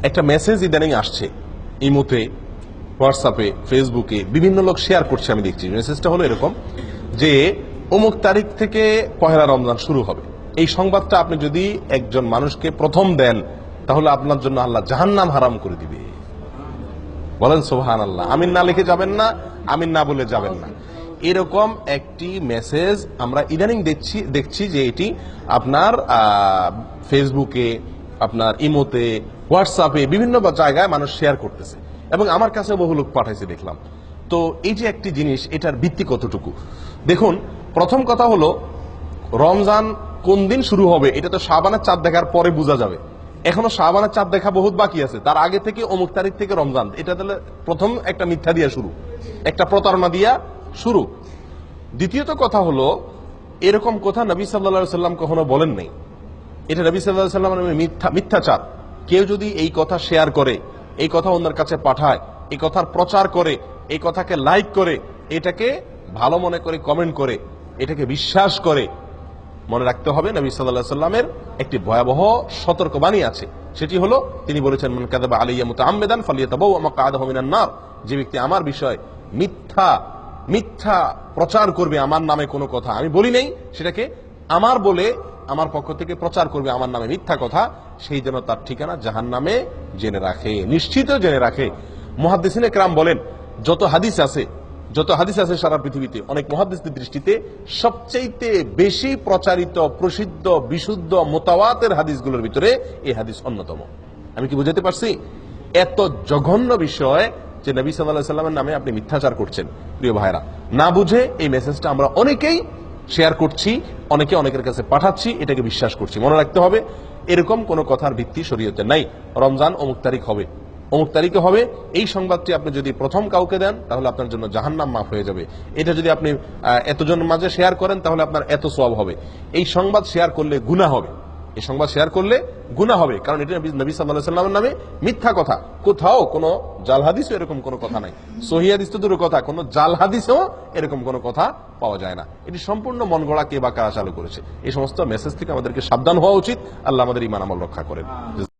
একটা মেসেজ ইদানিং আসছে ইমোতে, হোয়াটসঅ্যাপে, ফেসবুকে বিভিন্ন লোক শেয়ার করছে, আমি দেখছি। মেসেজটা হলো এরকম যে অমুক তারিখ থেকে পহেলা রমজান শুরু হবে। এই সংবাদটা আপনি যদি একজন মানুষকে প্রথম দেন তাহলে আপনার জন্য আল্লাহ জাহান্নাম হারাম করে দিবে। বলেন সুবহানাল্লাহ। আমিন না লিখে যাবেন না, আমিন না বলে যাবেন না। এরকম একটি মেসেজ আমরা ইদানিং দেখছি যে এটি আপনার ফেসবুকে, আপনার ইমোতে, হোয়াটসঅ্যাপে বিভিন্ন জায়গায় মানুষ শেয়ার করতেছে এবং আমার কাছে বহু লোক পাঠাইছে দেখলাম। তো এই যে একটি জিনিস, এটার ভিত্তি কতটুকু? দেখুন, প্রথম কথা হলো রমজান কোন দিন শুরু হবে এটা তো শাবানের চাঁদ দেখার পরে বোঝা যাবে। এখনো শাবানের চাঁদ দেখা বহুত বাকি আছে, তার আগে থেকে অমুক তারিখ থেকে রমজান, এটা তাহলে প্রথম একটা মিথ্যা দিয়া শুরু, একটা প্রতারণা দিয়া শুরু। দ্বিতীয়ত কথা হলো, এরকম কথা নবী সাল্লাল্লাহু আলাইহি সাল্লাম কখনো বলেন নাই। এটা নবী সাল্লাল্লাহু আলাইহি সাল্লামের মিথ্যাচার। কেউ যদি এই কথা শেয়ার করে, এই কথা অন্যের কাছে পাঠায়, এই কথার প্রচার করে, এই কথাকে লাইক করে, এটাকে ভালো মনে করে কমেন্ট করে, এটাকে বিশ্বাস করে, মনে রাখতে হবে নবী সাল্লাল্লাহু আলাইহি সাল্লামের একটি ভয়াবহ সতর্কবাণী আছে। সেটি হলো, তিনি বলেছেন, মান কাযাবা আলাইয়া মুতাআম্মিদান ফালিয়াতাবাওয়া মাকআদাহু মিনান নার। যে ব্যক্তি আমার বিষয় মিথ্যা প্রচার করবে, আমার নামে কোনো কথা আমি বলি নাই, সেটাকে আমার বলে আমার পক্ষ থেকে প্রচার করবে আমার নামে মিথ্যা কথা, সেই জন্য তার ঠিকানা জাহান্নামে জেনে রাখে, নিশ্চিত জেনে রাখে। মুহাদ্দিসিনে কেরাম বলেন, যত হাদিস আছে সারা পৃথিবীতে, অনেক মুহাদ্দিসদের দৃষ্টিতে সবচাইতে বেশি প্রচারিত, প্রসিদ্ধ, বিশুদ্ধ, মুতাওয়াতির হাদিসগুলোর ভিতরে এই হাদিস অন্যতম। আমি কি বুঝাতে পারছি? এত জঘন্য বিষয় যে নবী সাল্লাল্লাহু আলাইহি সাল্লামের নামে আপনি মিথ্যাচার করছেন। প্রিয় ভাইরা, না বুঝে এই মেসেজটা আমরা অনেকেই শেয়ার করছি, অনেকের কাছে পাঠাচ্ছি, এটাকে বিশ্বাস করছি। মনে রাখতে হবে, এরকম কোন কথার ভিত্তি শরীয়তে নাই। রমজান অমুক তারিখ হবে, অমুক তারিখে হবে, এই সংবাদটি আপনি যদি প্রথম কাউকে দেন তাহলে আপনার জন্য জাহান্নাম মাফ হয়ে যাবে। এটা যদি আপনি এতজনের মাঝে শেয়ার করেন তাহলে আপনার এত সওয়াব হবে। এই সংবাদ শেয়ার করলে গুনাহ হবে, এই সংবাদ শেয়ার করলে গুনাহ হবে, কারণ এটা নবী সাল্লাল্লাহু আলাইহি সাল্লামের নামে মিথ্যা কথা। কোথাও কোনো জাল হাদিসও এরকম কোনো কথা নাই। সহিহ হাদিস তো দূরের কথা, কোনো জাল হাদিসেও এরকম কোনো কথা পাওয়া যায় না। এটি সম্পূর্ণ মন গড়া কে বা কারা চালু করেছে। এই সমস্ত মেসেজ থেকে আমাদেরকে সাবধান হওয়া উচিত। আল্লাহ আমাদের ঈমান আমল রক্ষা করেন।